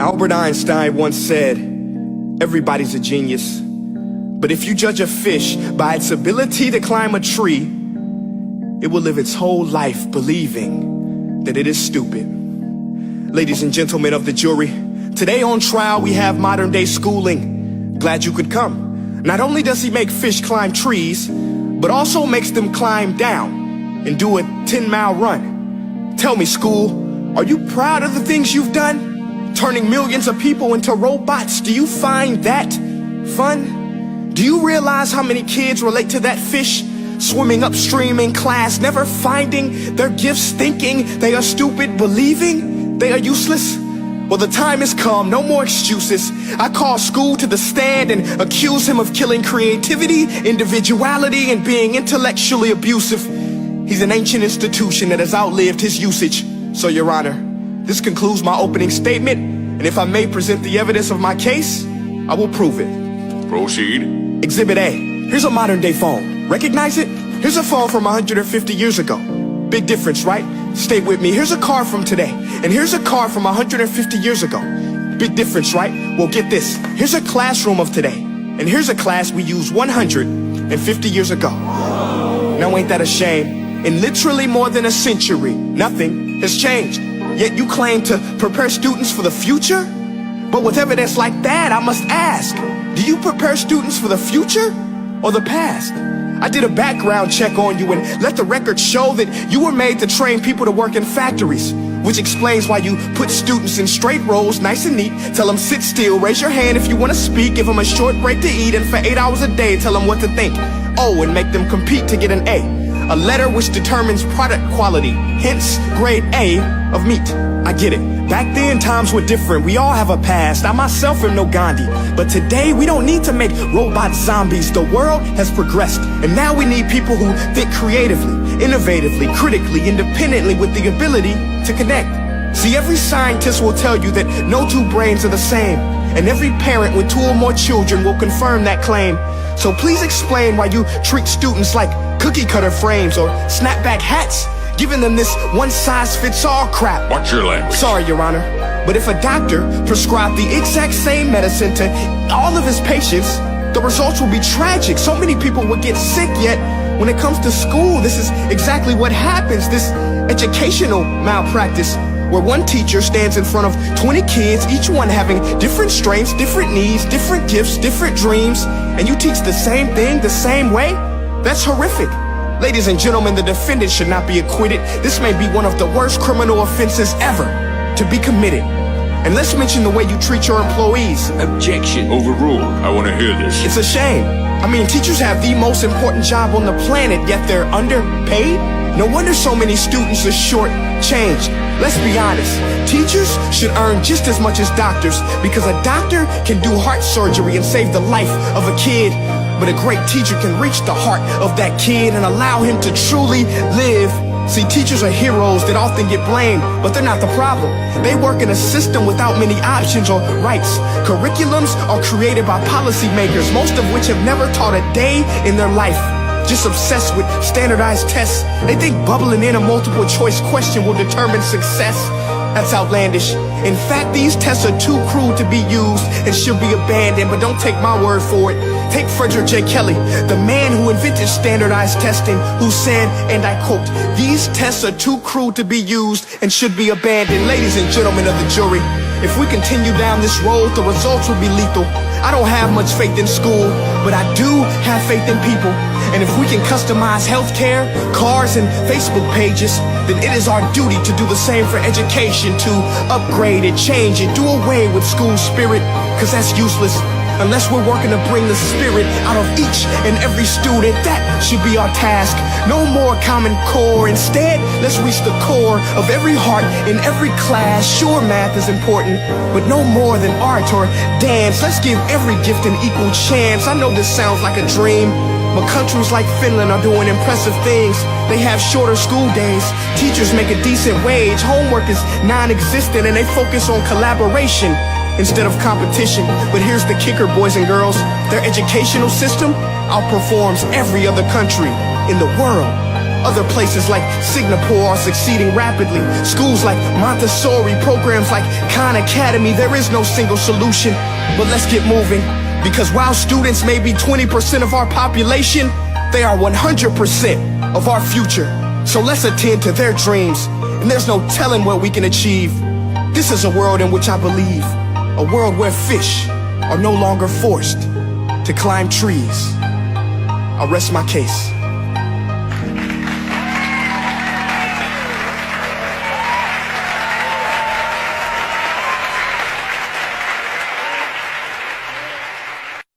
Albert Einstein once said, everybody's a genius. But if you judge a fish by its ability to climb a tree, it will live its whole life believing that it is stupid. Ladies and gentlemen of the jury, today on trial we have modern day schooling. Glad you could come. Not only does he make fish climb trees, but also makes them climb down and do a 10-mile run. Tell me, school, are you proud of the things you've done? Turning millions of people into robots, do you find that fun? Do you realize how many kids relate to that fish swimming upstream in class, never finding their gifts, thinking they are stupid, believing they are useless? Well, the time has come, no more excuses. I call school to the stand and accuse him of killing creativity, individuality, and being intellectually abusive. He's an ancient institution that has outlived his usage. So, Your Honor, this concludes my opening statement, and if I may present the evidence of my case, I will prove it. Proceed. Exhibit A. Here's a modern day phone. Recognize it? Here's a phone from 150 years ago. Big difference, right? Stay with me. Here's a car from today, and here's a car from 150 years ago. Big difference, right? Well, get this. Here's a classroom of today, and here's a class we used 150 years ago. Now ain't that a shame? In literally more than a century, nothing has changed. Yet you claim to prepare students for the future? But with evidence like that, I must ask, do you prepare students for the future or the past? I did a background check on you and let the record show that you were made to train people to work in factories, which explains why you put students in straight rows, nice and neat, tell them sit still, raise your hand if you want to speak, give them a short break to eat, and for 8 hours a day tell them what to think. Oh, and make them compete to get an A letter which determines product quality, hence grade A of meat. I get it. Back then, times were different. We all have a past. I myself am no Gandhi. But today, we don't need to make robot zombies. The world has progressed. And now we need people who think creatively, innovatively, critically, independently, with the ability to connect. See, every scientist will tell you that no two brains are the same. And every parent with 2 or more children will confirm that claim. So please explain why you treat students like cookie cutter frames or snapback hats, giving them this one-size-fits-all crap. Watch your language. Sorry, Your Honor, but if a doctor prescribed the exact same medicine to all of his patients, the results will be tragic. So many people would get sick, yet when it comes to school, this is exactly what happens. This educational malpractice, where one teacher stands in front of 20 kids, each one having different strengths, different needs, different gifts, different dreams, and you teach the same thing the same way? That's horrific. Ladies and gentlemen, the defendant should not be acquitted. This may be one of the worst criminal offenses ever to be committed. And let's mention the way you treat your employees. Objection. Overruled. I want to hear this. It's a shame. I mean, teachers have the most important job on the planet, yet they're underpaid? No wonder so many students are short-changed. Let's be honest, teachers should earn just as much as doctors, because a doctor can do heart surgery and save the life of a kid, but a great teacher can reach the heart of that kid and allow him to truly live. See, teachers are heroes that often get blamed, but they're not the problem. They work in a system without many options or rights. Curriculums are created by policymakers, most of which have never taught a day in their life. Just obsessed with standardized tests. They think bubbling in a multiple choice question will determine success. That's outlandish. In fact, these tests are too cruel to be used and should be abandoned, but don't take my word for it. Take Frederick J. Kelly, the man who invented standardized testing, who said, and I quote, "These tests are too cruel to be used and should be abandoned." Ladies and gentlemen of the jury, if we continue down this road, the results will be lethal. I don't have much faith in school, but I do have faith in people. And if we can customize healthcare, cars, and Facebook pages, then it is our duty to do the same for education, to upgrade it, change it, do away with school spirit, because that's useless. Unless we're working to bring the spirit out of each and every student, that should be our task. No more Common Core. Instead, let's reach the core of every heart in every class. Sure, math is important, but no more than art or dance. Let's give every gift an equal chance. I know this sounds like a dream, but countries like Finland are doing impressive things. They have shorter school days. Teachers make a decent wage. Homework is non-existent, and they focus on collaboration instead of competition. But here's the kicker, boys and girls. Their educational system outperforms every other country in the world. Other places like Singapore are succeeding rapidly. Schools like Montessori, programs like Khan Academy, there is no single solution. But let's get moving, because while students may be 20% of our population, they are 100% of our future. So let's attend to their dreams, and there's no telling what we can achieve. This is a world in which I believe, a world where fish are no longer forced to climb trees. I'll rest my case.